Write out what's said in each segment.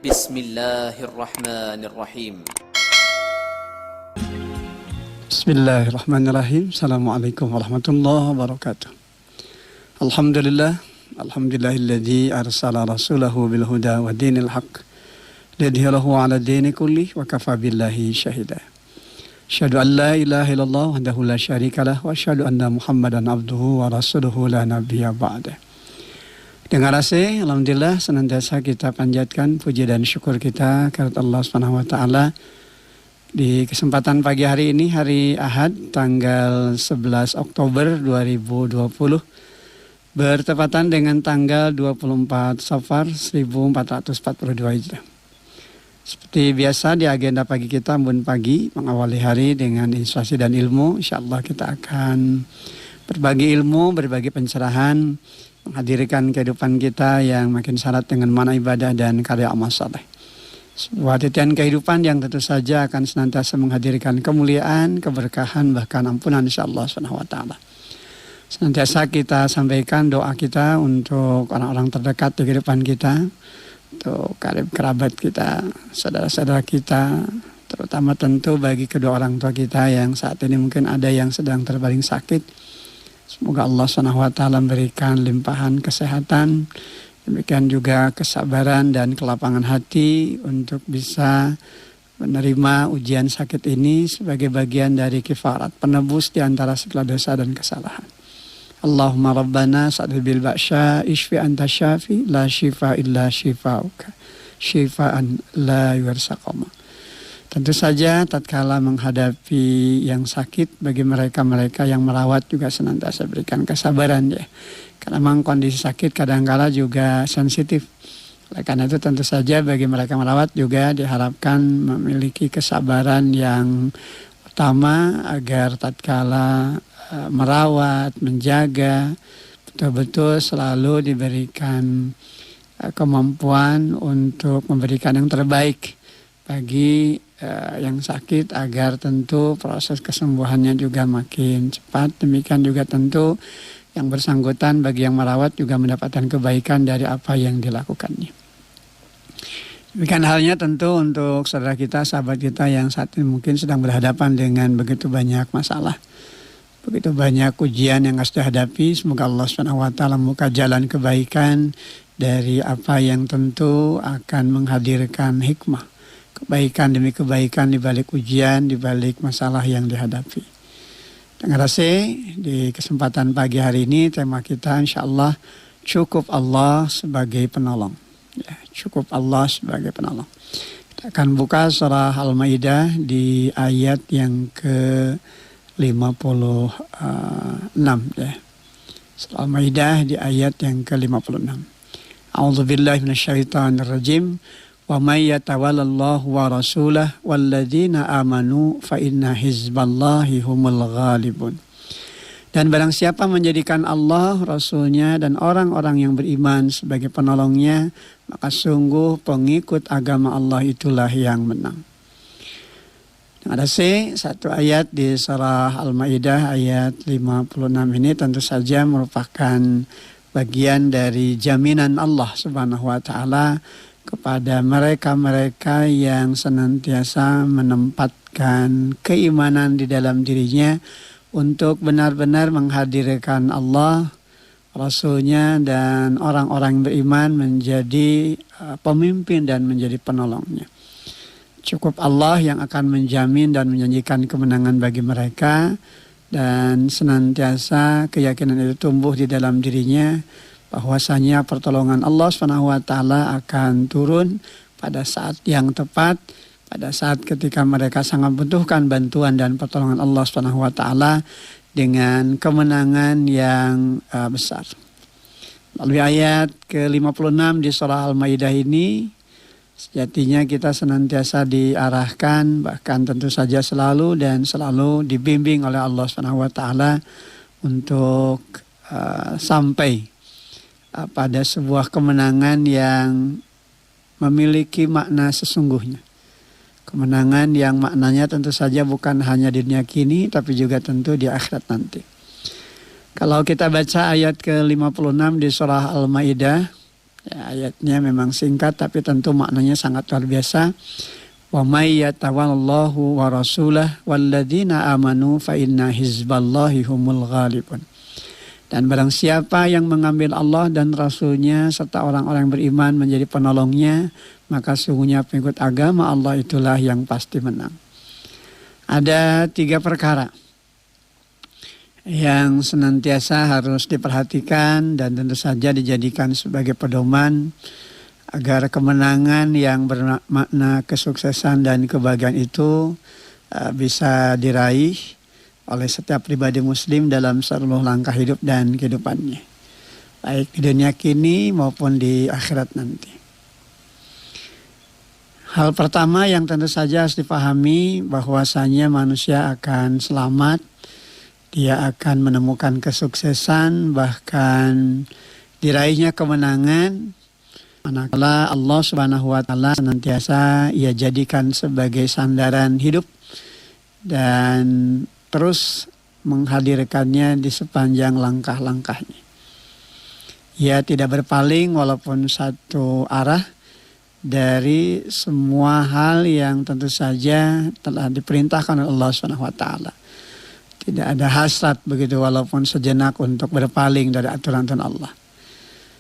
Bismillahirrahmanirrahim. Bismillahirrahmanirrahim. Assalamualaikum warahmatullahi wabarakatuh. Alhamdulillahilladzi arsala rasulahu bil huda wa dinil haqq liyudhhirahu 'ala dini kulli wa kafa billahi syahida. Asyhadu an la ilaha illallah wahdahu la syarikalah wa asyhadu anna Muhammadan abduhu wa rasuluhu la nabiyya ba'dah. Dengan rasa alhamdulillah senantiasa kita panjatkan puji dan syukur kita kepada Allah Subhanahu wa taala. Di kesempatan pagi hari ini, hari Ahad, tanggal 11 Oktober 2020, bertepatan dengan tanggal 24 Safar 1442 Hijriah. Seperti biasa di agenda pagi kita, Embun Pagi, mengawali hari dengan inspirasi dan ilmu. InsyaAllah kita akan berbagi ilmu, berbagi pencerahan, menghadirkan kehidupan kita yang makin syarat dengan makna ibadah dan karya amal saleh. Sebuah titian kehidupan yang tentu saja akan senantiasa menghadirkan kemuliaan, keberkahan, bahkan ampunan insyaAllah SWT. Senantiasa kita sampaikan doa kita untuk orang-orang terdekat di kehidupan kita, untuk karib kerabat kita, saudara-saudara kita, terutama tentu bagi kedua orang tua kita yang saat ini mungkin ada yang sedang terbaring sakit. Semoga Allah SWT memberikan limpahan kesehatan, demikian juga kesabaran dan kelapangan hati untuk bisa menerima ujian sakit ini sebagai bagian dari kifarat, penebus di antara segala dosa dan kesalahan. Allahumma rabbana sa'adil bil ba'sya ishfi anta syafi la shifa illa shifauka shifaan la yursaqama. Tentu saja tatkala menghadapi yang sakit, bagi mereka-mereka yang merawat juga senantiasa berikan kesabaran ya. Karena memang kondisi sakit kadang-kala juga sensitif. Oleh karena itu tentu saja bagi mereka merawat juga diharapkan memiliki kesabaran yang utama agar tatkala merawat, menjaga, betul-betul selalu diberikan kemampuan untuk memberikan yang terbaik bagi yang sakit agar tentu proses kesembuhannya juga makin cepat. Demikian juga tentu yang bersangkutan bagi yang merawat juga mendapatkan kebaikan dari apa yang dilakukannya. Demikian halnya tentu untuk saudara kita, sahabat kita yang saat ini mungkin sedang berhadapan dengan begitu banyak masalah, begitu banyak ujian yang harus dihadapi. Semoga Allah SWT membuka jalan kebaikan dari apa yang tentu akan menghadirkan hikmah, kebaikan demi kebaikan di balik ujian, di balik masalah yang dihadapi. Dengan rasa di kesempatan pagi hari ini tema kita insyaAllah cukup Allah sebagai penolong. Ya, cukup Allah sebagai penolong. Kita akan buka surah Al-Maidah di ayat yang ke-56 ya. Surah Al-Maidah di ayat yang ke-56. A'udzubillahi minasyaitonirrajim. Wa may yatawallallahu wa rasulahu walladzina amanu fa inna hizballahi humul ghalibun. Dan barang siapa menjadikan Allah, Rasulnya dan orang-orang yang beriman sebagai penolongnya, maka sungguh pengikut agama Allah itulah yang menang. Ada satu ayat di surah Al-Maidah ayat 56 ini tentu saja merupakan bagian dari jaminan Allah Subhanahu wa taala kepada mereka-mereka yang senantiasa menempatkan keimanan di dalam dirinya untuk benar-benar menghadirkan Allah, Rasulnya dan orang-orang beriman menjadi pemimpin dan menjadi penolongnya. Cukup Allah yang akan menjamin dan menjanjikan kemenangan bagi mereka, dan senantiasa keyakinan itu tumbuh di dalam dirinya bahwasanya pertolongan Allah SWT akan turun pada saat yang tepat, pada saat ketika mereka sangat membutuhkan bantuan dan pertolongan Allah SWT dengan kemenangan yang besar. Melalui ayat ke-56 di surah Al-Maidah ini, sejatinya kita senantiasa diarahkan, bahkan tentu saja selalu dan selalu dibimbing oleh Allah SWT untuk sampai pada sebuah kemenangan yang memiliki makna sesungguhnya. Kemenangan yang maknanya tentu saja bukan hanya di dunia kini, tapi juga tentu di akhirat nanti. Kalau kita baca ayat ke-56 di surah Al-Maidah, Ya, ayatnya memang singkat tapi tentu maknanya sangat luar biasa. Wa may yatawallahu wa rasulah walladzina amanu fa inna hizballahi humul ghalibun. Dan barang siapa yang mengambil Allah dan Rasulnya serta orang-orang beriman menjadi penolongnya, maka sungguhnya pengikut agama Allah itulah yang pasti menang. Ada 3 perkara yang senantiasa harus diperhatikan dan tentu saja dijadikan sebagai pedoman agar kemenangan yang bermakna kesuksesan dan kebahagiaan itu bisa diraih oleh setiap pribadi muslim dalam seluruh langkah hidup dan kehidupannya, baik di dunia kini maupun di akhirat nanti. Hal pertama yang tentu saja harus dipahami bahwasanya manusia akan selamat, dia akan menemukan kesuksesan, bahkan diraihnya kemenangan manakala Allah Subhanahu wa taala senantiasa ia jadikan sebagai sandaran hidup dan terus menghadirkannya di sepanjang langkah-langkahnya. Ia tidak berpaling walaupun satu arah dari semua hal yang tentu saja telah diperintahkan oleh Allah Subhanahu wa taala. Tidak ada hasrat begitu walaupun sejenak untuk berpaling dari aturan-aturan Allah.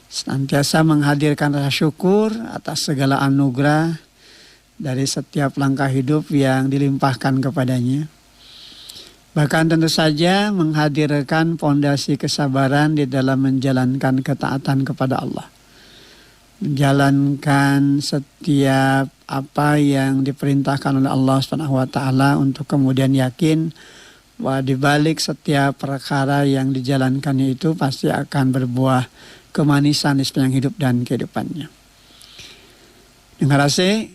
Senantiasa menghadirkan rasa syukur atas segala anugerah dari setiap langkah hidup yang dilimpahkan kepadanya. Bahkan tentu saja menghadirkan pondasi kesabaran di dalam menjalankan ketaatan kepada Allah. Menjalankan setiap apa yang diperintahkan oleh Allah Subhanahu wa taala untuk kemudian yakin bahwa di balik setiap perkara yang dijalankannya itu pasti akan berbuah kemanisan di sepanjang hidup dan kehidupannya. Dengan rasa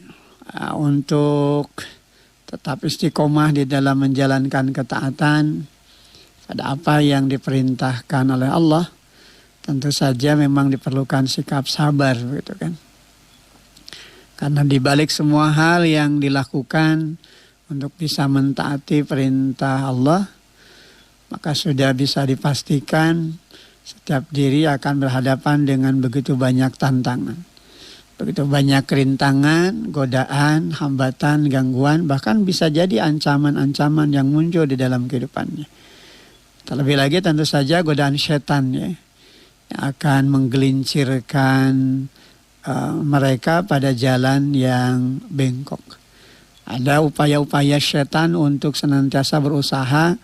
untuk tetap istiqomah di dalam menjalankan ketaatan pada apa yang diperintahkan oleh Allah, tentu saja memang diperlukan sikap sabar, begitu kan? Karena di balik semua hal yang dilakukan untuk bisa mentaati perintah Allah, maka sudah bisa dipastikan setiap diri akan berhadapan dengan begitu banyak tantangan, begitu banyak rintangan, godaan, hambatan, gangguan, bahkan bisa jadi ancaman-ancaman yang muncul di dalam kehidupannya. Terlebih lagi tentu saja godaan setan ya, yang akan menggelincirkan mereka pada jalan yang bengkok. Ada upaya-upaya setan untuk senantiasa berusaha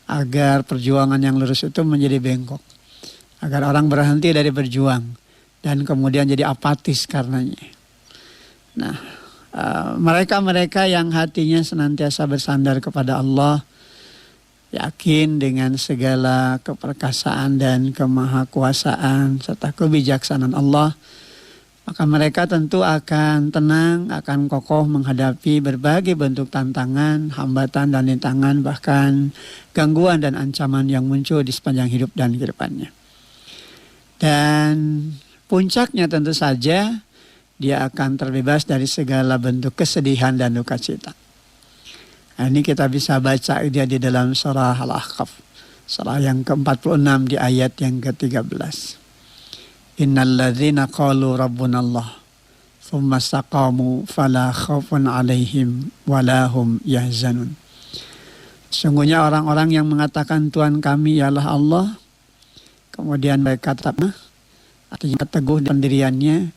agar perjuangan yang lurus itu menjadi bengkok. Agar orang berhenti dari berjuang dan kemudian jadi apatis karenanya. Nah, mereka-mereka yang hatinya senantiasa bersandar kepada Allah, yakin dengan segala keperkasaan dan kemahakuasaan serta kebijaksanaan Allah, maka mereka tentu akan tenang, akan kokoh menghadapi berbagai bentuk tantangan, hambatan dan rintangan, bahkan gangguan dan ancaman yang muncul di sepanjang hidup dan kehidupannya. Dan puncaknya tentu saja dia akan terbebas dari segala bentuk kesedihan dan duka cita. Nah, ini kita bisa baca dia di dalam surah Al-Ahqaf, surah yang ke-46 di ayat yang ke-13. Innal ladzina qalu rabbunallah tsumma istaqamu fala khaufun 'alaihim wala hum yahzanun. Sungguhnya orang-orang yang mengatakan Tuhan kami ialah Allah, kemudian mereka tetap artinya teguh di pendiriannya,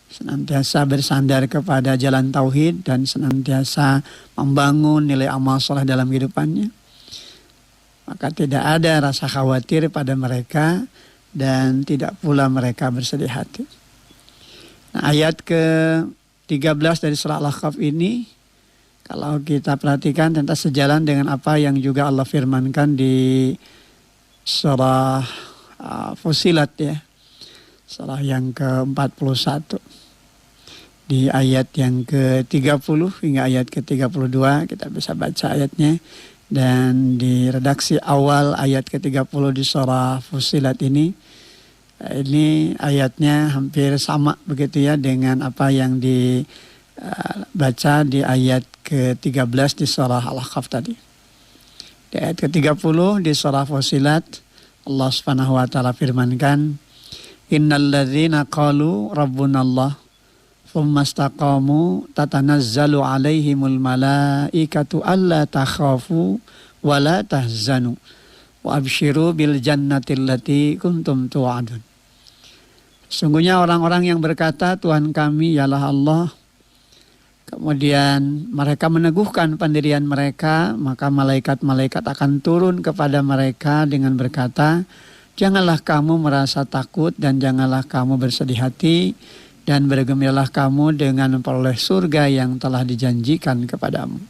senantiasa bersandar kepada jalan tauhid dan senantiasa membangun nilai amal saleh dalam kehidupannya, maka tidak ada rasa khawatir pada mereka dan tidak pula mereka bersedih hati. Nah, ayat ke-13 dari surah Al-Ahqaf ini, kalau kita perhatikan tentu sejalan dengan apa yang juga Allah firmankan di surah Fussilat ya, surah yang ke-41. Di ayat yang ke-30 hingga ayat ke-32 kita bisa baca ayatnya. Dan di redaksi awal ayat ke-30 di surah Fussilat ini ayatnya hampir sama begitu ya dengan apa yang dibaca di ayat ke-13 di surah Al-Ahqaf tadi. Di ayat ke-30 di surah Fussilat Allah Subhanahu wa taala firmankan, Innalladzina qalu rabbunallah tsumma istaqamu tatanazzalu alaihimul malaikatu alla takhafu wa la tahzanu wa absyiru bil jannati allati kuntum tu'adun. Sungguhnya orang-orang yang berkata Tuhan kami ialah Allah, kemudian mereka meneguhkan pendirian mereka, maka malaikat-malaikat akan turun kepada mereka dengan berkata, janganlah kamu merasa takut dan janganlah kamu bersedih hati dan bergembiralah kamu dengan memperoleh surga yang telah dijanjikan kepadamu.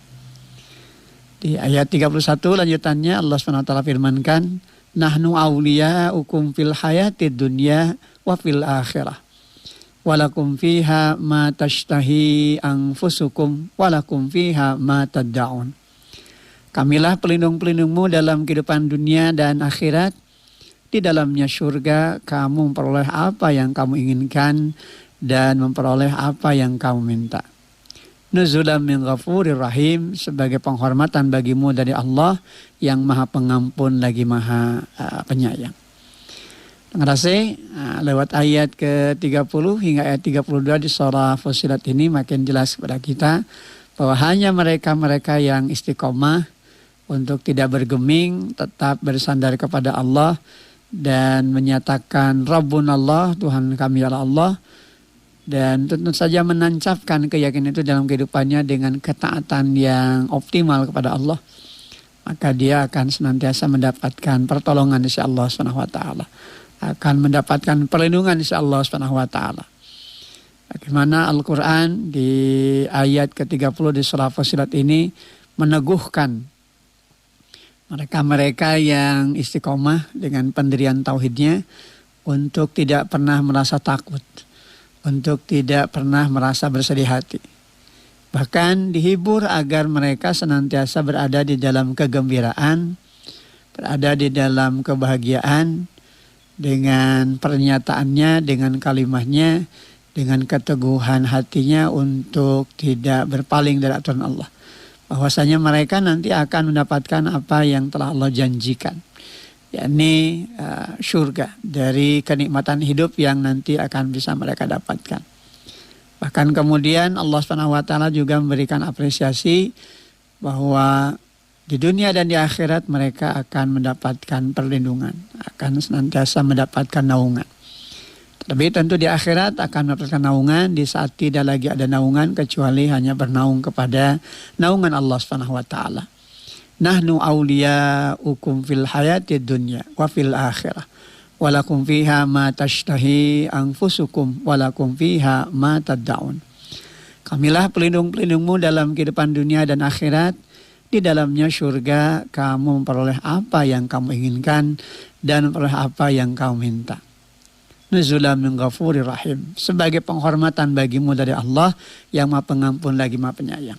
Di ayat 31 lanjutannya Allah SWT firmankan, nahnu awliya'ukum fil hayatid dunya wa fil akhirah. Walakum fiha ma tashtahi anfusukum walakum fiha ma tad'un. Kamilah pelindung-pelindungmu dalam kehidupan dunia dan akhirat. Di dalamnya surga kamu memperoleh apa yang kamu inginkan dan memperoleh apa yang kamu minta. Nuzulam min ghafurir rahim, sebagai penghormatan bagimu dari Allah yang maha pengampun lagi maha penyayang. Terima kasih. Lewat ayat ke-30 hingga ayat 32 di surah Fussilat ini makin jelas kepada kita bahwa hanya mereka-mereka yang istiqomah untuk tidak bergeming, tetap bersandar kepada Allah dan menyatakan Rabbunallah, Tuhan kami adalah Allah, dan tentu saja menancapkan keyakinan itu dalam kehidupannya dengan ketaatan yang optimal kepada Allah, maka dia akan senantiasa mendapatkan pertolongan insya Allah SWT, akan mendapatkan perlindungan insya Allah SWT. Bagaimana Al-Quran di ayat ke-30 di surah Fussilat ini meneguhkan mereka-mereka yang istiqomah dengan pendirian tauhidnya untuk tidak pernah merasa takut, untuk tidak pernah merasa bersedih hati. Bahkan dihibur agar mereka senantiasa berada di dalam kegembiraan, berada di dalam kebahagiaan dengan pernyataannya, dengan kalimahnya, dengan keteguhan hatinya untuk tidak berpaling dari aturan Allah. Bahwasanya mereka nanti akan mendapatkan apa yang telah Allah janjikan, yakni surga dari kenikmatan hidup yang nanti akan bisa mereka dapatkan. Bahkan kemudian Allah SWT juga memberikan apresiasi bahwa di dunia dan di akhirat mereka akan mendapatkan perlindungan, akan senantiasa mendapatkan naungan. Tapi tentu di akhirat akan mendapatkan naungan di saat tidak lagi ada naungan kecuali hanya bernaung kepada naungan Allah SWT. Nahnu awliya'ukum fil hayatid dunya wa fil akhirah. Walakum fiha ma tashtahi anfusukum walakum fiha ma tad'un. Kamilah pelindung-pelindungmu dalam kehidupan dunia dan akhirat. Di dalamnya surga kamu memperoleh apa yang kamu inginkan dan memperoleh apa yang kamu minta. Nuzulam min ghafurir rahim, sebagai penghormatan bagimu dari Allah yang maha pengampun lagi maha penyayang.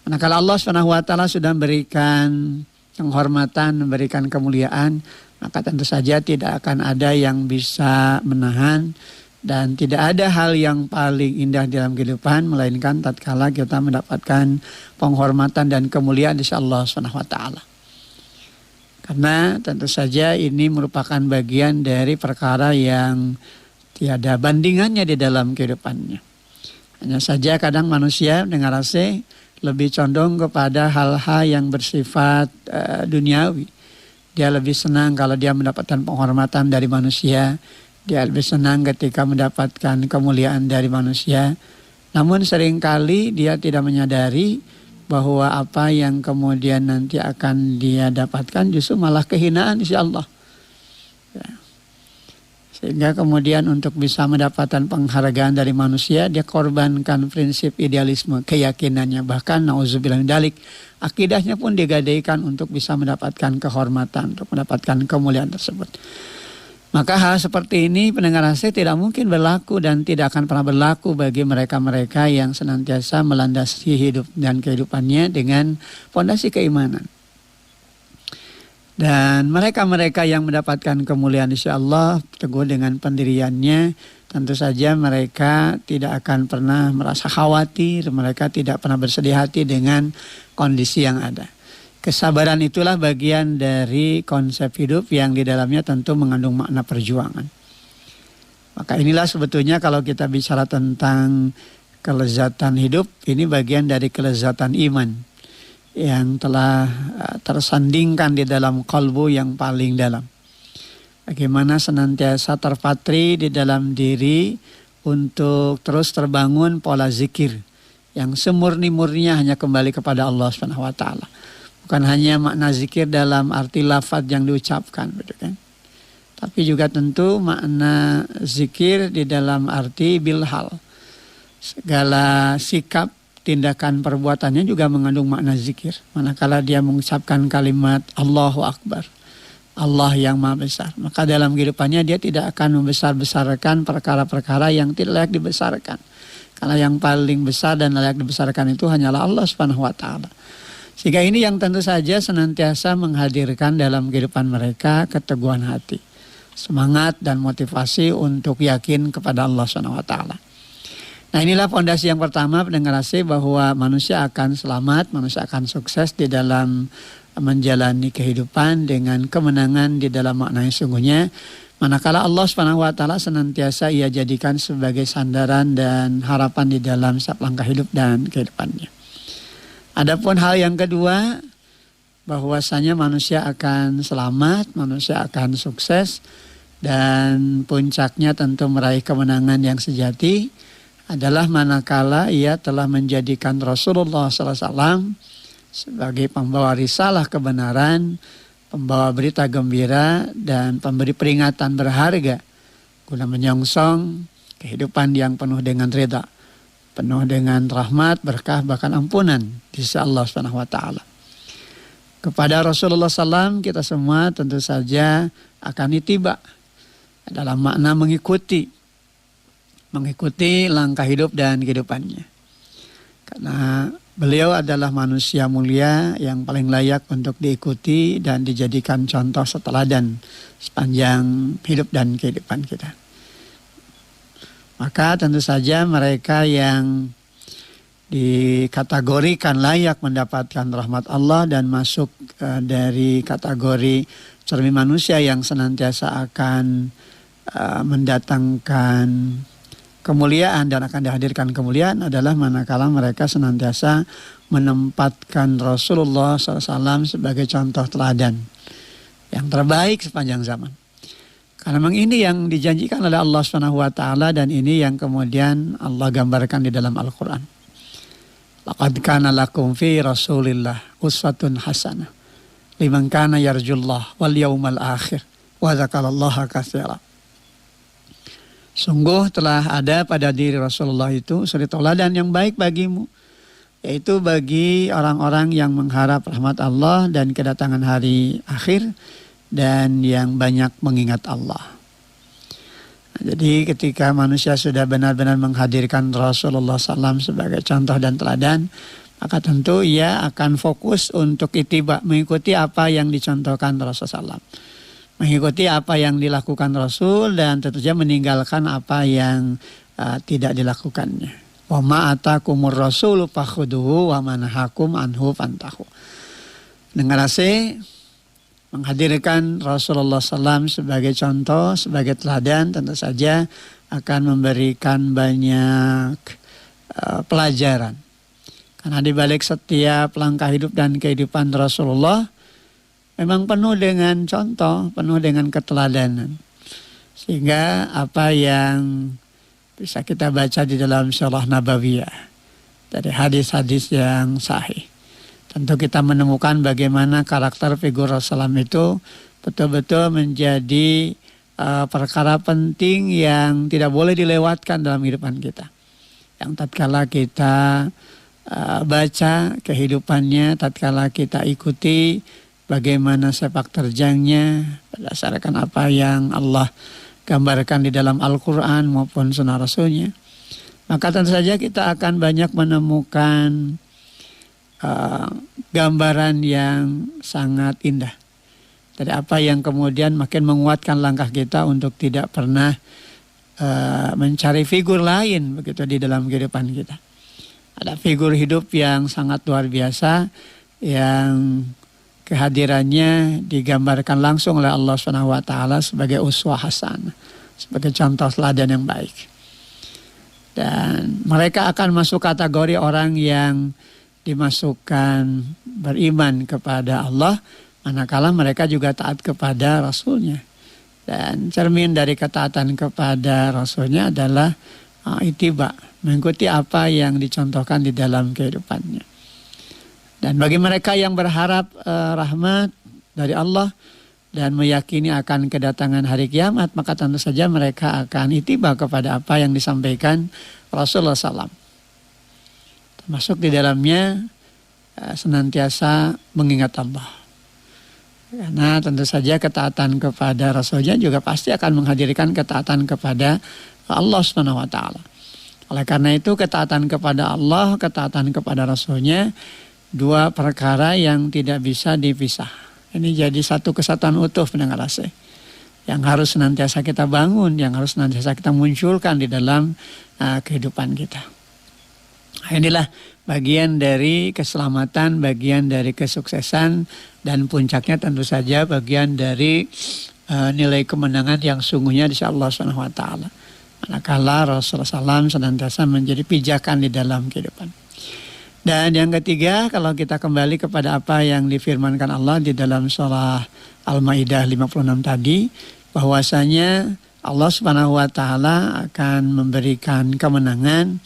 Manakala Allah SWT sudah memberikan penghormatan, memberikan kemuliaan, maka tentu saja tidak akan ada yang bisa menahan dan tidak ada hal yang paling indah dalam kehidupan melainkan tatkala kita mendapatkan penghormatan dan kemuliaan dari Allah SWT. Karena tentu saja ini merupakan bagian dari perkara yang tiada bandingannya di dalam kehidupannya. Hanya saja kadang manusia dengan rasa lebih condong kepada hal-hal yang bersifat duniawi. Dia lebih senang kalau dia mendapatkan penghormatan dari manusia. Dia lebih senang ketika mendapatkan kemuliaan dari manusia. Namun seringkali dia tidak menyadari bahwa apa yang kemudian nanti akan dia dapatkan justru malah kehinaan insyaallah. Ya. Sehingga kemudian untuk bisa mendapatkan penghargaan dari manusia, dia korbankan prinsip idealisme, keyakinannya. Bahkan na'udzubillah min dzalik, akidahnya pun digadaikan untuk bisa mendapatkan kehormatan, untuk mendapatkan kemuliaan tersebut. Maka hal seperti ini pendengar rasih tidak mungkin berlaku dan tidak akan pernah berlaku bagi mereka-mereka yang senantiasa melandasi hidup dan kehidupannya dengan fondasi keimanan. Dan mereka-mereka yang mendapatkan kemuliaan insyaallah teguh dengan pendiriannya, tentu saja mereka tidak akan pernah merasa khawatir, mereka tidak pernah bersedih hati dengan kondisi yang ada. Kesabaran itulah bagian dari konsep hidup yang di dalamnya tentu mengandung makna perjuangan. Maka inilah sebetulnya kalau kita bicara tentang kelezatan hidup, ini bagian dari kelezatan iman yang telah tersandingkan di dalam kalbu yang paling dalam. Bagaimana senantiasa terpatri di dalam diri untuk terus terbangun pola zikir yang semurni-murninya hanya kembali kepada Allah Subhanahu wa taala. Bukan hanya makna zikir dalam arti lafaz yang diucapkan, betul kan? Tapi juga tentu makna zikir di dalam arti bilhal. Segala sikap, tindakan, perbuatannya juga mengandung makna zikir. Manakala dia mengucapkan kalimat Allahu Akbar, Allah yang Maha Besar, maka dalam kehidupannya dia tidak akan membesar-besarkan perkara-perkara yang tidak layak dibesarkan. Karena yang paling besar dan layak dibesarkan itu hanyalah Allah Subhanahu wa taala. Sehingga ini yang tentu saja senantiasa menghadirkan dalam kehidupan mereka keteguhan hati, semangat dan motivasi untuk yakin kepada Allah Subhanahu wa taala. Nah, inilah fondasi yang pertama pendengar AC, bahwa manusia akan selamat, manusia akan sukses di dalam menjalani kehidupan dengan kemenangan di dalam makna yang sungguhnya. Manakala Allah Subhanahu wa taala senantiasa ia jadikan sebagai sandaran dan harapan di dalam setiap langkah hidup dan kehidupannya. Adapun hal yang kedua, bahwasanya manusia akan selamat, manusia akan sukses, dan puncaknya tentu meraih kemenangan yang sejati adalah manakala ia telah menjadikan Rasulullah SAW sebagai pembawa risalah kebenaran, pembawa berita gembira, dan pemberi peringatan berharga guna menyongsong kehidupan yang penuh dengan ridha, penuh dengan rahmat, berkah, bahkan ampunan di sisi Allah Subhanahu wa taala. Kepada Rasulullah SAW kita semua tentu saja akan itiba dalam makna mengikuti langkah hidup dan kehidupannya. Karena beliau adalah manusia mulia yang paling layak untuk diikuti dan dijadikan contoh seteladan sepanjang hidup dan kehidupan kita. Maka tentu saja mereka yang dikategorikan layak mendapatkan rahmat Allah dan masuk dari kategori cermin manusia yang senantiasa akan mendatangkan kemuliaan dan akan dihadirkan kemuliaan adalah manakala mereka senantiasa menempatkan Rasulullah SAW sebagai contoh teladan yang terbaik sepanjang zaman. Karena memang ini yang dijanjikan oleh Allah Subhanahu wa taala, dan ini yang kemudian Allah gambarkan di dalam Al-Qur'an. Laqad kana lakum fi Rasulillah uswatun hasanah liman kana yarjullah wal yaumal akhir wa dzakarallaha katsira. Sungguh telah ada pada diri Rasulullah itu suri tauladan yang baik bagimu, yaitu bagi orang-orang yang mengharap rahmat Allah dan kedatangan hari akhir, dan yang banyak mengingat Allah. Nah, jadi ketika manusia sudah benar-benar menghadirkan Rasulullah SAW sebagai contoh dan teladan, maka tentu ia akan fokus untuk itiba, mengikuti apa yang dicontohkan Rasulullah SAW, mengikuti apa yang dilakukan Rasul, dan tentunya meninggalkan apa yang tidak dilakukannya. Wa ma atakumur rasulu fakhuduhu wa ma nahakum anhu fantahu. Dengar menghadirkan Rasulullah SAW sebagai contoh, sebagai teladan, tentu saja akan memberikan banyak pelajaran. Karena di balik setiap langkah hidup dan kehidupan Rasulullah memang penuh dengan contoh, penuh dengan keteladanan. Sehingga apa yang bisa kita baca di dalam Sirah Nabawiyah dari hadis-hadis yang sahih, tentu kita menemukan bagaimana karakter figur Rasulullah itu betul-betul menjadi perkara penting yang tidak boleh dilewatkan dalam kehidupan kita. Yang tatkala kita baca kehidupannya, tatkala kita ikuti bagaimana sepak terjangnya berdasarkan apa yang Allah gambarkan di dalam Al-Quran maupun sunnah Rasulnya, maka tentu saja kita akan banyak menemukan gambaran yang sangat indah dari apa yang kemudian makin menguatkan langkah kita untuk tidak pernah mencari figur lain begitu di dalam kehidupan kita. Ada figur hidup yang sangat luar biasa yang kehadirannya digambarkan langsung oleh Allah Subhanahu wa taala sebagai uswah hasanah, sebagai contoh teladan yang baik. Dan mereka akan masuk kategori orang yang dimasukkan beriman kepada Allah manakala mereka juga taat kepada Rasulnya. Dan cermin dari ketaatan kepada Rasulnya adalah ittiba, mengikuti apa yang dicontohkan di dalam kehidupannya. Dan bagi mereka yang berharap rahmat dari Allah dan meyakini akan kedatangan hari kiamat, maka tentu saja mereka akan ittiba kepada apa yang disampaikan Rasulullah SAW. Termasuk di dalamnya senantiasa mengingat Allah. Karena tentu saja ketaatan kepada Rasulnya juga pasti akan menghadirkan ketaatan kepada Allah Subhanahu wa taala. Oleh karena itu ketaatan kepada Allah, ketaatan kepada Rasulnya, dua perkara yang tidak bisa dipisah. Ini jadi satu kesatuan utuh pendengar AC. Yang harus senantiasa kita bangun, yang harus senantiasa kita munculkan di dalam kehidupan kita. Nah, inilah bagian dari keselamatan, bagian dari kesuksesan, dan puncaknya tentu saja bagian dari nilai kemenangan yang sungguhnya di sisi Allah Subhanahu wa taala. Manakala Rasulullah SAW senantiasa menjadi pijakan di dalam kehidupan. Dan yang ketiga, kalau kita kembali kepada apa yang difirmankan Allah di dalam surah Al-Maidah 56 tadi, bahwasanya Allah Subhanahu wa taala akan memberikan kemenangan,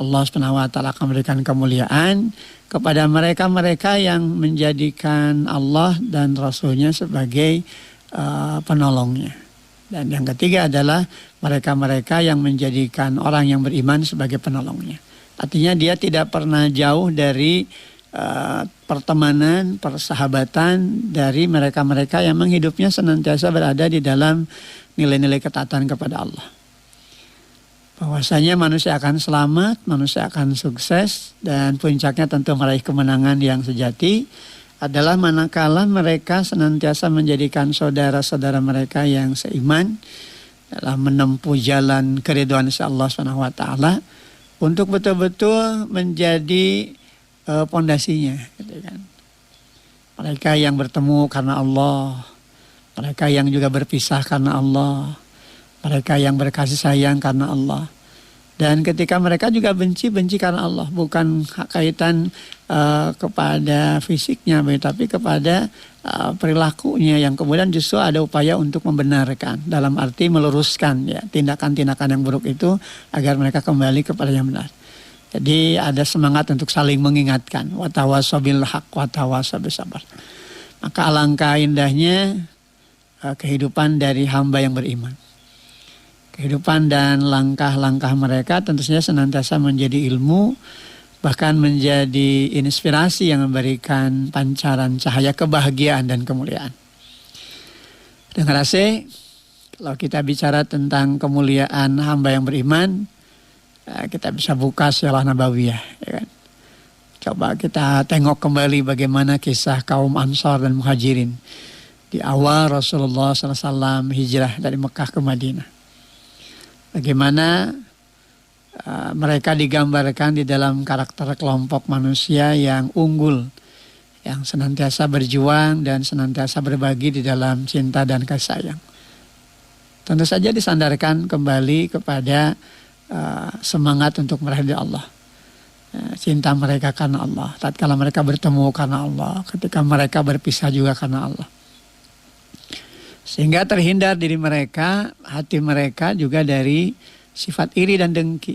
Allah Subhanahu wa taala akan memberikan kemuliaan kepada mereka-mereka yang menjadikan Allah dan Rasulnya sebagai penolongnya. Dan yang ketiga adalah mereka-mereka yang menjadikan orang yang beriman sebagai penolongnya. Artinya dia tidak pernah jauh dari pertemanan, persahabatan dari mereka-mereka yang menghidupnya senantiasa berada di dalam nilai-nilai ketaatan kepada Allah. Bahwasanya manusia akan selamat, manusia akan sukses, dan puncaknya tentu meraih kemenangan yang sejati adalah manakala mereka senantiasa menjadikan saudara-saudara mereka yang seiman dalam menempuh jalan keridhaan Allah Subhanahu wa taala untuk betul-betul menjadi pondasinya, gitu kan. Mereka yang bertemu karena Allah, mereka yang juga berpisah karena Allah, mereka yang berkasih sayang karena Allah. Dan ketika mereka juga benci karena Allah, bukan kaitan kepada fisiknya, tapi kepada perilakunya yang kemudian justru ada upaya untuk membenarkan, dalam arti meluruskan ya tindakan-tindakan yang buruk itu agar mereka kembali kepada yang benar. Jadi ada semangat untuk saling mengingatkan, wa tawassaw bil haqq wa tawassaw bis sabr. Maka alangkah indahnya kehidupan dari hamba yang beriman. Kehidupan dan langkah-langkah mereka tentu saja senantiasa menjadi ilmu, bahkan menjadi inspirasi yang memberikan pancaran cahaya kebahagiaan dan kemuliaan. Dengan rasa, kalau kita bicara tentang kemuliaan hamba yang beriman, kita bisa buka Sirah Nabawiyah, ya kan? Coba kita tengok kembali bagaimana kisah kaum Ansar dan Muhajirin di awal Rasulullah SAW hijrah dari Mekah ke Madinah. Bagaimana mereka digambarkan di dalam karakter kelompok manusia yang unggul, yang senantiasa berjuang dan senantiasa berbagi di dalam cinta dan kasih sayang. Tentu saja disandarkan kembali kepada semangat untuk meraih Allah. Cinta mereka karena Allah. Tatkala mereka bertemu karena Allah. Ketika mereka berpisah juga karena Allah. Sehingga terhindar diri mereka, hati mereka juga dari sifat iri dan dengki.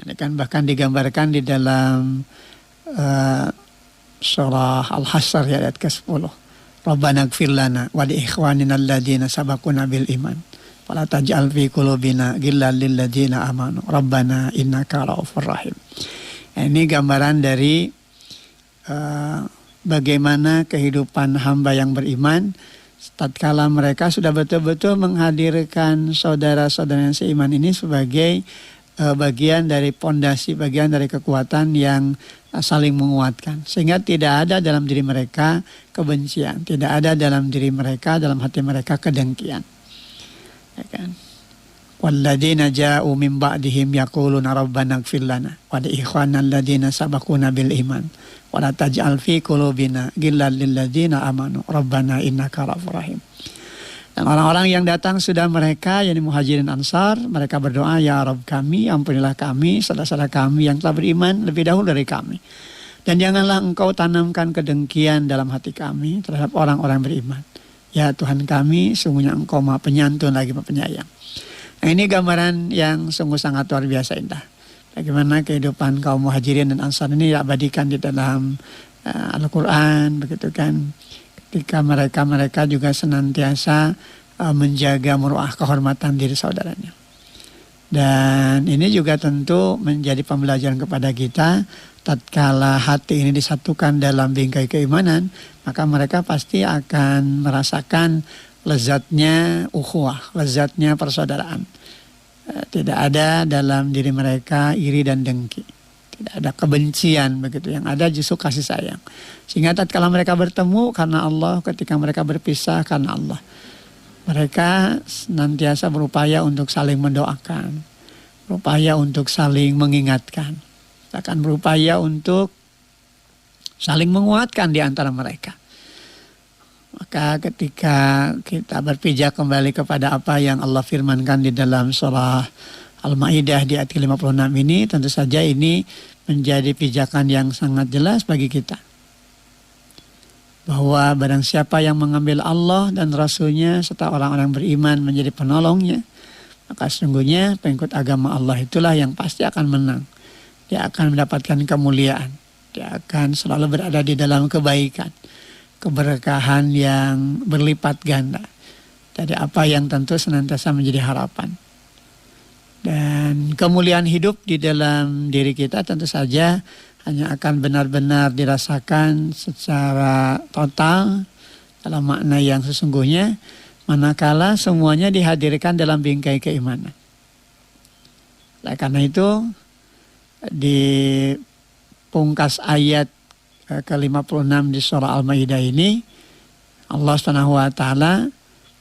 Ini kan bahkan digambarkan di dalam surah Al-Hasr ayat ke-10. Rabbana ighfir lana wa li ikhwanina alladhina sabaquna bil iman. Wala taj'al fi qulubina ghillan lil ladzina amanu rabbana innaka ra'ufur rahim. Ini gambaran dari bagaimana kehidupan hamba yang beriman tatkala mereka sudah betul-betul menghadirkan saudara-saudara yang seiman ini sebagai bagian dari pondasi, bagian dari kekuatan yang saling menguatkan. Sehingga tidak ada dalam diri mereka kebencian, tidak ada dalam diri mereka, dalam hati mereka kedengkian. Ya kan? Walladzina ja'u min ba'dihim yaquluna rabbana ighfir lana wa li ikhwanina alladzina sabaquna bil iman wa la taj'al fi qulubina ghillan lil ladzina amanu rabbana innaka ra'ufur rahim. Dan orang-orang yang datang sudah mereka, yakni Muhajirin Ansar, mereka berdoa, ya Rabb kami, ampunilah kami, saudara-saudara kami yang telah beriman lebih dahulu dari kami. Dan janganlah engkau tanamkan kedengkian dalam hati kami terhadap orang-orang beriman. Ya Tuhan kami, sungguhnya engkau maha penyantun lagi maha penyayang. Nah, ini gambaran yang sungguh sangat luar biasa indah. Bagaimana kehidupan kaum Muhajirin dan Ansar ini diabadikan di dalam Al-Quran, begitu kan. Ketika mereka juga senantiasa menjaga meruah kehormatan diri saudaranya. Dan ini juga tentu menjadi pembelajaran kepada kita, tatkala hati ini disatukan dalam bingkai keimanan, maka mereka pasti akan merasakan lezatnya ukhuwah, lezatnya persaudaraan. Tidak ada dalam diri mereka iri dan dengki. Tidak ada kebencian begitu, yang ada justru kasih sayang. Sehingga tatkala mereka bertemu karena Allah, ketika mereka berpisah karena Allah, mereka senantiasa berupaya untuk saling mendoakan, berupaya untuk saling mengingatkan, akan berupaya untuk saling menguatkan di antara mereka. Maka ketika kita berpijak kembali kepada apa yang Allah firmankan di dalam surah Al-Maidah di ayat 56 ini, tentu saja ini menjadi pijakan yang sangat jelas bagi kita. Bahwa barang siapa yang mengambil Allah dan Rasulnya serta orang-orang beriman menjadi penolongnya, maka sesungguhnya pengikut agama Allah itulah yang pasti akan menang. Dia akan mendapatkan kemuliaan. Dia akan selalu berada di dalam kebaikan, keberkahan yang berlipat ganda dari apa yang tentu senantiasa menjadi harapan. Dan kemuliaan hidup di dalam diri kita tentu saja hanya akan benar-benar dirasakan secara total dalam makna yang sesungguhnya manakala semuanya dihadirkan dalam bingkai keimanan. Oleh karena itu di pungkas ayat ke-56 di surah Al-Maidah ini, Allah SWT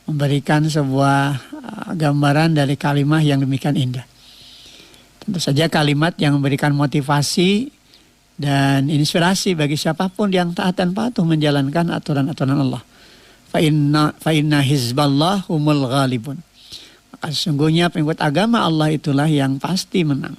memberikan sebuah gambaran dari kalimat yang demikian indah. Tentu saja kalimat yang memberikan motivasi dan inspirasi bagi siapapun yang taat dan patuh menjalankan aturan-aturan Allah. Fa inna hizballah humul ghalibun. Maka sesungguhnya pengikut agama Allah itulah yang pasti menang.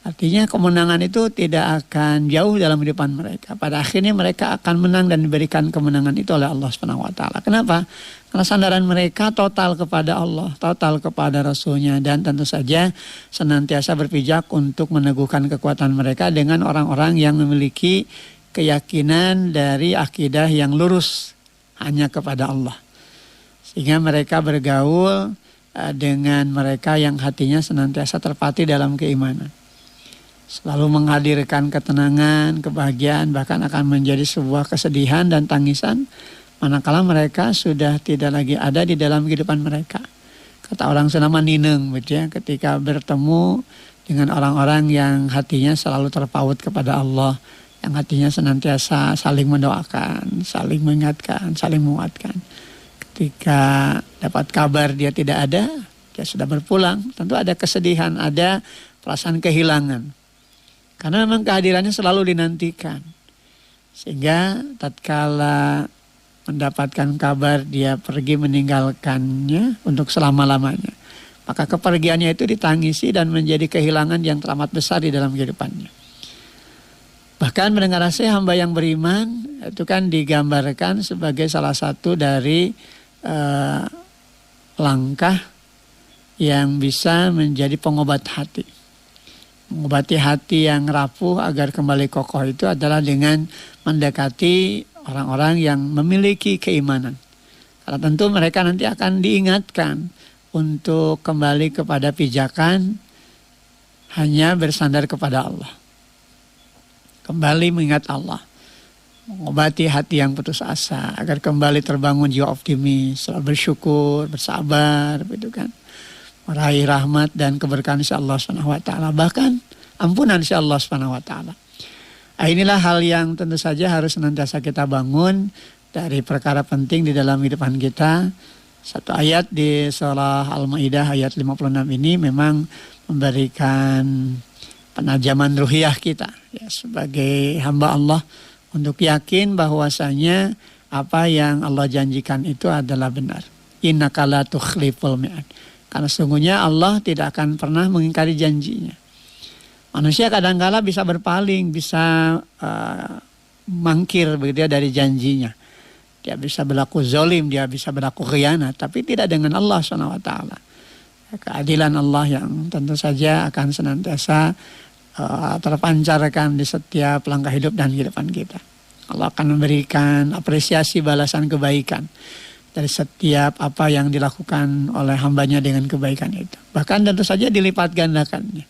Artinya kemenangan itu tidak akan jauh dalam kehidupan mereka. Pada akhirnya mereka akan menang dan diberikan kemenangan itu oleh Allah SWT. Kenapa? Karena sandaran mereka total kepada Allah, total kepada Rasulnya, dan tentu saja senantiasa berpijak untuk meneguhkan kekuatan mereka dengan orang-orang yang memiliki keyakinan dari akidah yang lurus hanya kepada Allah. Sehingga mereka bergaul dengan mereka yang hatinya senantiasa terpatri dalam keimanan. Selalu menghadirkan ketenangan, kebahagiaan, bahkan akan menjadi sebuah kesedihan dan tangisan manakala mereka sudah tidak lagi ada di dalam kehidupan mereka. Kata orang Sunda nineng, gitu ya, ketika bertemu dengan orang-orang yang hatinya selalu terpaut kepada Allah, yang hatinya senantiasa saling mendoakan, saling mengingatkan, saling menguatkan. Ketika dapat kabar dia tidak ada, dia sudah berpulang, tentu ada kesedihan, ada perasaan kehilangan. Karena memang kehadirannya selalu dinantikan. Sehingga tatkala mendapatkan kabar dia pergi meninggalkannya untuk selama-lamanya, maka kepergiannya itu ditangisi dan menjadi kehilangan yang teramat besar di dalam kehidupannya. Bahkan mendengar nasihat hamba yang beriman itu kan digambarkan sebagai salah satu dari langkah yang bisa menjadi pengobat hati. Mengobati hati yang rapuh agar kembali kokoh itu adalah dengan mendekati orang-orang yang memiliki keimanan. Karena tentu mereka nanti akan diingatkan untuk kembali kepada pijakan hanya bersandar kepada Allah. Kembali mengingat Allah. Mengobati hati yang putus asa agar kembali terbangun jiwa optimis, selalu bersyukur, bersabar, gitu kan. Meraih rahmat dan keberkahan insya Allah SWT, bahkan ampunan insya Allah SWT. Inilah hal yang tentu saja harus senantiasa kita bangun dari perkara penting di dalam kehidupan kita. Satu ayat di surah Al-Maidah ayat 56 ini memang memberikan penajaman ruhiyah kita ya, sebagai hamba Allah untuk yakin bahwasanya apa yang Allah janjikan itu adalah benar. innaka la tukhliful mi'ad. Karena sesungguhnya Allah tidak akan pernah mengingkari janjinya. Manusia kadang-kala bisa berpaling, bisa mangkir begitu ya dari janjinya. Dia bisa berlaku zalim, dia bisa berlaku khianat, tapi tidak dengan Allah SWT. Keadilan Allah yang tentu saja akan senantiasa terpancarkan di setiap langkah hidup dan kehidupan kita. Allah akan memberikan apresiasi balasan kebaikan dari setiap apa yang dilakukan oleh hambanya dengan kebaikan itu. Bahkan tentu saja dilipat gandakannya.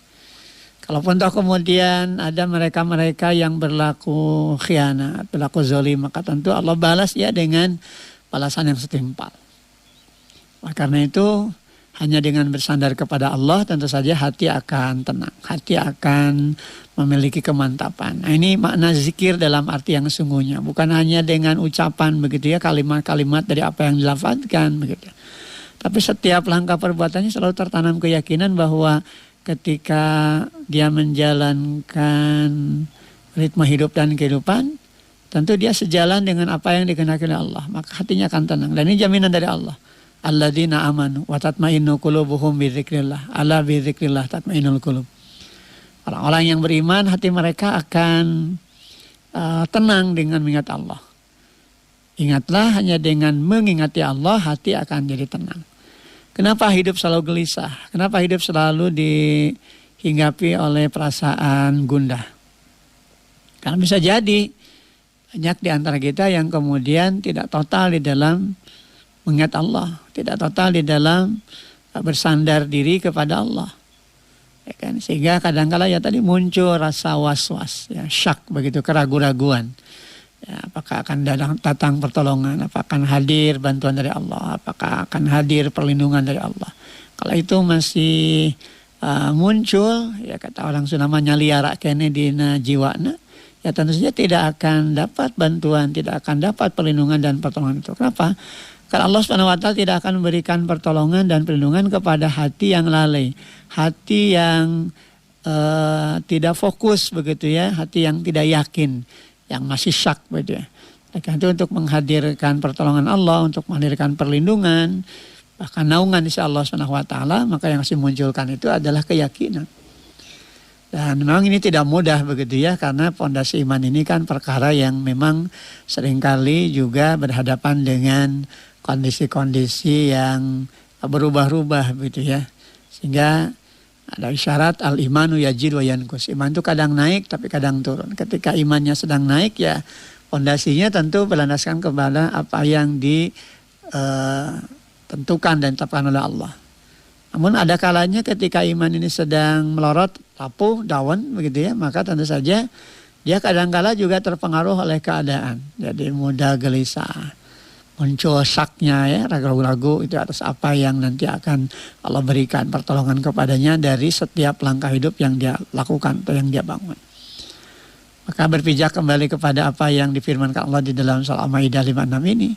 Kalaupun toh kemudian ada mereka-mereka yang berlaku khianat, berlaku zalim, maka tentu Allah balas ya dengan balasan yang setimpal. Oleh karena itu, hanya dengan bersandar kepada Allah tentu saja hati akan tenang, hati akan memiliki kemantapan. Nah, ini makna zikir dalam arti yang sesungguhnya, bukan hanya dengan ucapan begitu ya, kalimat-kalimat dari apa yang dilafadzkan begitu. Tapi setiap langkah perbuatannya selalu tertanam keyakinan bahwa ketika dia menjalankan ritme hidup dan kehidupan, tentu dia sejalan dengan apa yang dikehendaki oleh Allah, maka hatinya akan tenang. Dan ini jaminan dari Allah. Alladzina amanu wa tatmainnu qulubuhum bidzikrillah. Ala bidzikrillah tatmainnul qulub. Orang-orang yang beriman hati mereka akan tenang dengan mengingat Allah. Ingatlah, hanya dengan mengingati Allah hati akan jadi tenang. Kenapa hidup selalu gelisah? Kenapa hidup selalu dihinggapi oleh perasaan gundah? Karena bisa jadi banyak di antara kita yang kemudian tidak total di dalam mengingat Allah, tidak total di dalam bersandar diri kepada Allah. Ya kan? Sehingga kadang-kala ya tadi muncul rasa was-was, ya, syak begitu, keraguan-raguan. Ya, apakah akan datang pertolongan, apakah akan hadir bantuan dari Allah, apakah akan hadir perlindungan dari Allah. Kalau itu masih muncul, ya kata orang Sunda nyaliara kene dina jiwana, ya tentu saja tidak akan dapat bantuan, tidak akan dapat perlindungan dan pertolongan itu. Kenapa? Karena Allah SWT tidak akan memberikan pertolongan dan perlindungan kepada hati yang lalai, hati yang tidak fokus begitu ya, hati yang tidak yakin, yang masih syak begitu ya. Karena itu untuk menghadirkan pertolongan Allah, untuk menghadirkan perlindungan, bahkan naungan insya Allah SWT, maka yang harus dimunculkan itu adalah keyakinan. Dan memang ini tidak mudah begitu ya, karena pondasi iman ini kan perkara yang memang seringkali juga berhadapan dengan kondisi-kondisi yang berubah-ubah begitu ya. Sehingga ada isyarat al-imanu yajid wa yankus. Iman itu kadang naik tapi kadang turun. Ketika imannya sedang naik ya pondasinya tentu berlandaskan kepada apa yang ditentukan dan ditetapkan oleh Allah. Namun ada kalanya ketika iman ini sedang melorot, rapuh, down begitu ya, maka tentu saja dia kadang-kala juga terpengaruh oleh keadaan. Jadi mudah gelisah. Muncul saknya ya, ragu-ragu itu atas apa yang nanti akan Allah berikan pertolongan kepadanya dari setiap langkah hidup yang dia lakukan atau yang dia bangun. Maka berpijak kembali kepada apa yang difirmankan Allah di dalam surah Al-Maidah 56 ini.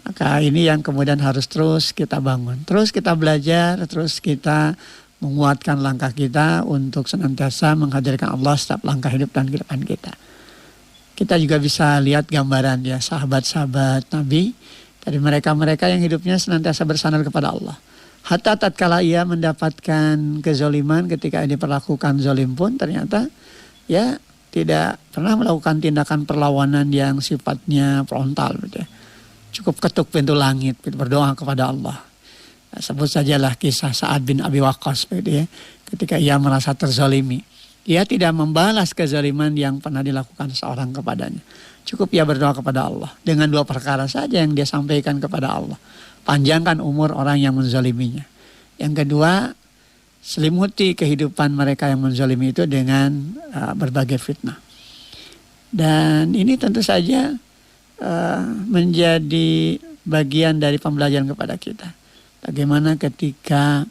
Maka ini yang kemudian harus terus kita bangun. Terus kita belajar, terus kita menguatkan langkah kita untuk senantiasa menghadirkan Allah setiap langkah hidup dan kehidupan kita. Kita juga bisa lihat gambaran ya sahabat-sahabat Nabi, dari mereka-mereka yang hidupnya senantiasa bersandar kepada Allah. Hatta tatkala ia mendapatkan kezoliman, ketika diperlakukan zolim pun ternyata ya tidak pernah melakukan tindakan perlawanan yang sifatnya frontal gitu ya. Cukup ketuk pintu langit, berdoa kepada Allah. Sebut sajalah kisah Sa'ad bin Abi Waqqas gitu ya, ketika ia merasa terzolimi. Ia tidak membalas kezaliman yang pernah dilakukan seorang kepadanya. Cukup ia berdoa kepada Allah. Dengan dua perkara saja yang dia sampaikan kepada Allah. Panjangkan umur orang yang menzaliminya. Yang kedua, selimuti kehidupan mereka yang menzalimi itu dengan berbagai fitnah. Dan ini tentu saja menjadi bagian dari pembelajaran kepada kita. Bagaimana ketika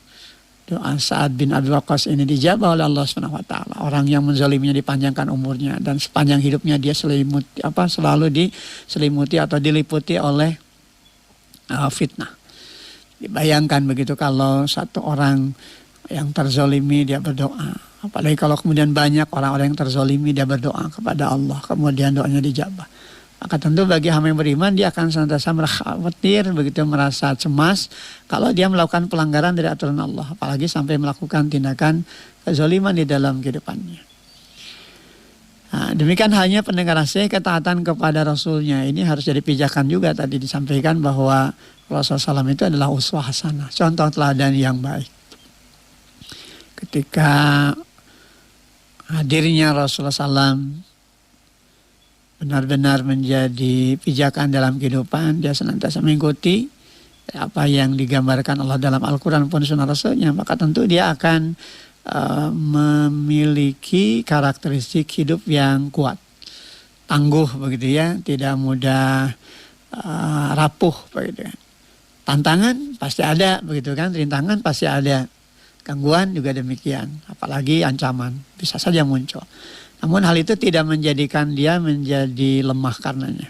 doa Sa'ad bin Abi Waqqas ini dijabah oleh Allah SWT. Orang yang menzaliminya dipanjangkan umurnya dan sepanjang hidupnya dia selalu diselimuti atau diliputi oleh fitnah. Dibayangkan begitu kalau satu orang yang terzalimi dia berdoa. Apalagi kalau kemudian banyak orang-orang yang terzalimi dia berdoa kepada Allah. Kemudian doanya dijabah. Maka tentu bagi hamba yang beriman dia akan senantiasa khawatir, begitu merasa cemas kalau dia melakukan pelanggaran dari aturan Allah, apalagi sampai melakukan tindakan kezaliman di dalam kehidupannya. Nah, demikian halnya pendengar AC, ketaatan kepada Rasulnya ini harus jadi pijakan juga. Tadi disampaikan bahwa Rasulullah SAW itu adalah uswah hasanah, contoh teladan yang baik. Ketika hadirnya Rasulullah SAW benar-benar menjadi pijakan dalam kehidupan, dia senantiasa mengikuti apa yang digambarkan Allah dalam Al-Quran pun sunnah Rasulnya, maka tentu dia akan memiliki karakteristik hidup yang kuat, tangguh begitu ya, tidak mudah rapuh begitu. Tantangan pasti ada begitu kan, rintangan pasti ada, gangguan juga demikian, apalagi ancaman bisa saja muncul. Namun hal itu tidak menjadikan dia menjadi lemah karenanya.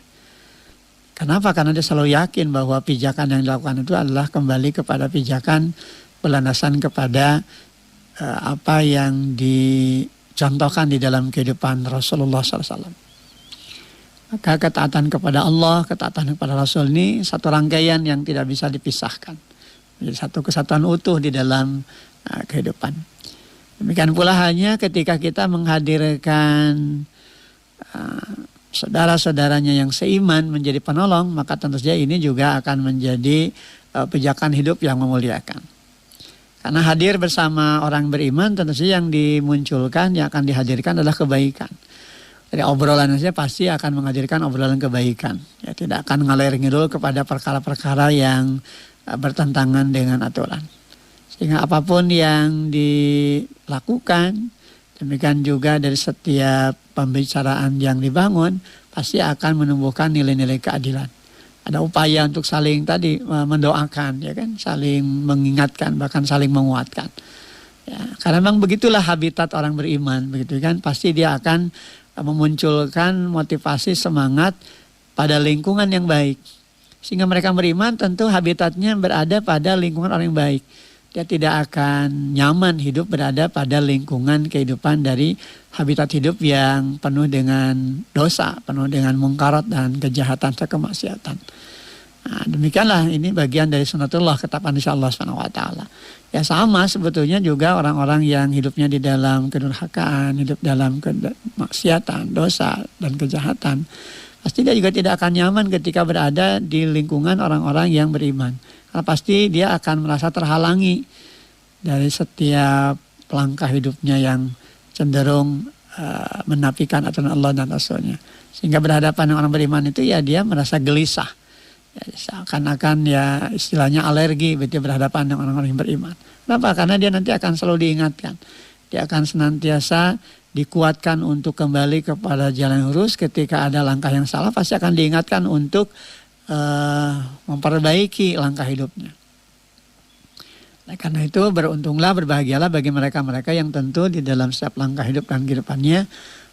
Kenapa? Karena dia selalu yakin bahwa pijakan yang dilakukan itu adalah kembali kepada pijakan berlandasan kepada apa yang dicontohkan di dalam kehidupan Rasulullah SAW. Maka ketaatan kepada Allah, ketaatan kepada Rasul ini satu rangkaian yang tidak bisa dipisahkan. Menjadi satu kesatuan utuh di dalam kehidupan. Demikian pula hanya ketika kita menghadirkan saudara-saudaranya yang seiman menjadi penolong, maka tentu saja ini juga akan menjadi pijakan hidup yang memuliakan. Karena hadir bersama orang beriman, tentu saja yang dimunculkan, yang akan dihadirkan adalah kebaikan. Dari obrolan saja pasti akan menghadirkan obrolan kebaikan. Ya, tidak akan ngalir ngidul kepada perkara-perkara yang bertentangan dengan aturan. Sehingga apapun yang dilakukan, demikian juga dari setiap pembicaraan yang dibangun, pasti akan menumbuhkan nilai-nilai keadilan. Ada upaya untuk saling tadi mendoakan, ya kan, saling mengingatkan, bahkan saling menguatkan. Ya, karena memang begitulah habitat orang beriman, begitu kan, pasti dia akan memunculkan motivasi semangat pada lingkungan yang baik. Sehingga mereka beriman tentu habitatnya berada pada lingkungan orang yang baik. Dia tidak akan nyaman hidup berada pada lingkungan kehidupan dari habitat hidup yang penuh dengan dosa, penuh dengan mungkarat dan kejahatan serta kemaksiatan. Nah, demikianlah ini bagian dari sunnatullah, ketetapan Allah SWT. Ya sama sebetulnya juga orang-orang yang hidupnya di dalam kedurhakaan, hidup dalam kemaksiatan, dosa dan kejahatan. Pasti dia juga tidak akan nyaman ketika berada di lingkungan orang-orang yang beriman. Karena pasti dia akan merasa terhalangi dari setiap langkah hidupnya yang cenderung menafikan aturan Allah dan Rasulnya. Sehingga berhadapan dengan orang beriman itu ya dia merasa gelisah. Ya, seakan-akan ya istilahnya alergi begitu berhadapan dengan orang-orang yang beriman. Kenapa? Karena dia nanti akan selalu diingatkan. Dia akan senantiasa dikuatkan untuk kembali kepada jalan lurus. Ketika ada langkah yang salah pasti akan diingatkan untuk memperbaiki langkah hidupnya. Nah, karena itu beruntunglah, berbahagialah bagi mereka-mereka yang tentu di dalam setiap langkah hidup dan kehidupannya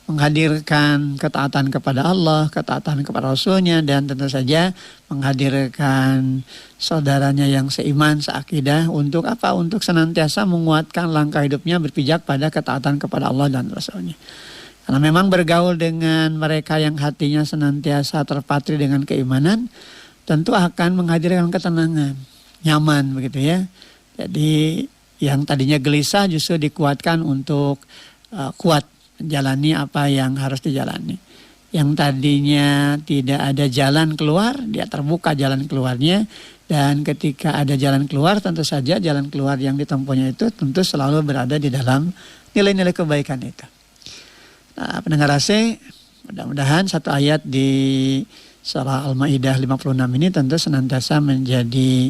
menghadirkan ketaatan kepada Allah, ketaatan kepada Rasulnya, dan tentu saja menghadirkan saudaranya yang seiman, seakidah untuk apa? Untuk senantiasa menguatkan langkah hidupnya berpijak pada ketaatan kepada Allah dan Rasulnya. Karena memang bergaul dengan mereka yang hatinya senantiasa terpatri dengan keimanan, tentu akan menghadirkan ketenangan, nyaman begitu ya. Jadi yang tadinya gelisah justru dikuatkan untuk kuat menjalani apa yang harus dijalani. Yang tadinya tidak ada jalan keluar, dia terbuka jalan keluarnya. Dan ketika ada jalan keluar, tentu saja jalan keluar yang ditempuhnya itu tentu selalu berada di dalam nilai-nilai kebaikan itu. Nah, pendengar AC, mudah-mudahan satu ayat di surah Al-Maidah 56 ini tentu senantiasa menjadi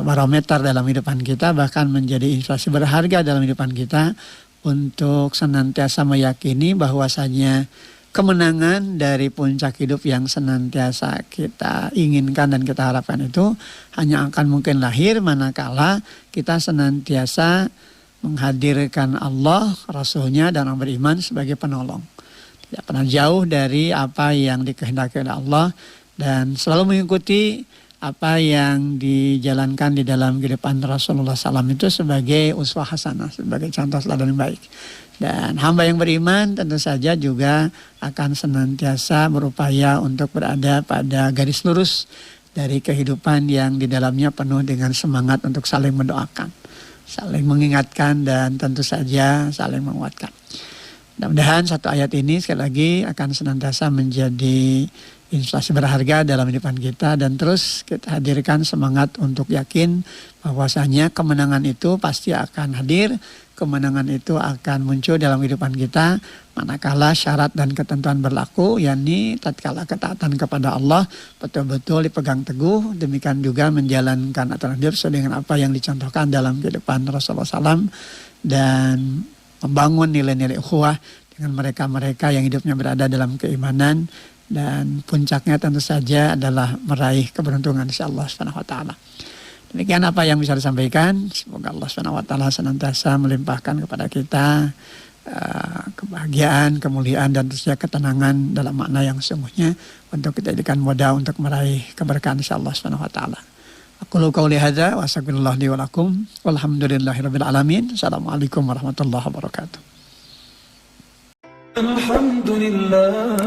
barometer dalam kehidupan kita, bahkan menjadi inspirasi berharga dalam kehidupan kita untuk senantiasa meyakini bahwasanya kemenangan dari puncak hidup yang senantiasa kita inginkan dan kita harapkan itu hanya akan mungkin lahir manakala kita senantiasa menghadirkan Allah, Rasulnya dan orang beriman sebagai penolong. Tidak pernah jauh dari apa yang dikehendaki oleh Allah dan selalu mengikuti apa yang dijalankan di dalam kehidupan Rasulullah SAW itu sebagai uswah hasanah, sebagai contoh teladan yang baik. Dan hamba yang beriman tentu saja juga akan senantiasa berupaya untuk berada pada garis lurus dari kehidupan yang di dalamnya penuh dengan semangat untuk saling mendoakan, saling mengingatkan, dan tentu saja saling menguatkan. Mudah-mudahan satu ayat ini sekali lagi akan senantiasa menjadi inspirasi berharga dalam kehidupan kita, dan terus kita hadirkan semangat untuk yakin bahwasanya kemenangan itu pasti akan hadir, kemenangan itu akan muncul dalam kehidupan kita manakala syarat dan ketentuan berlaku, yakni tatkala ketaatan kepada Allah betul-betul dipegang teguh, demikian juga menjalankan aturan hidup sesuai dengan apa yang dicontohkan dalam kehidupan Rasulullah SAW, dan membangun nilai-nilai ukhuwah dengan mereka-mereka yang hidupnya berada dalam keimanan, dan puncaknya tentu saja adalah meraih keberuntungan insyaallah subhanahu wa ta'ala. Demikian apa yang bisa disampaikan. Semoga Allah subhanahu wa ta'ala senantiasa melimpahkan kepada kita kebahagiaan, kemuliaan, dan tentunya ketenangan dalam makna yang sesungguhnya untuk kita jadikan modal untuk meraih keberkahan insyaallah subhanahu wa ta'ala. Aqulu qouli hadza wa astaghfirullah li wa lakum walhamdulillahirabbil alamin. Assalamualaikum warahmatullahi wabarakatuh. Alhamdulillah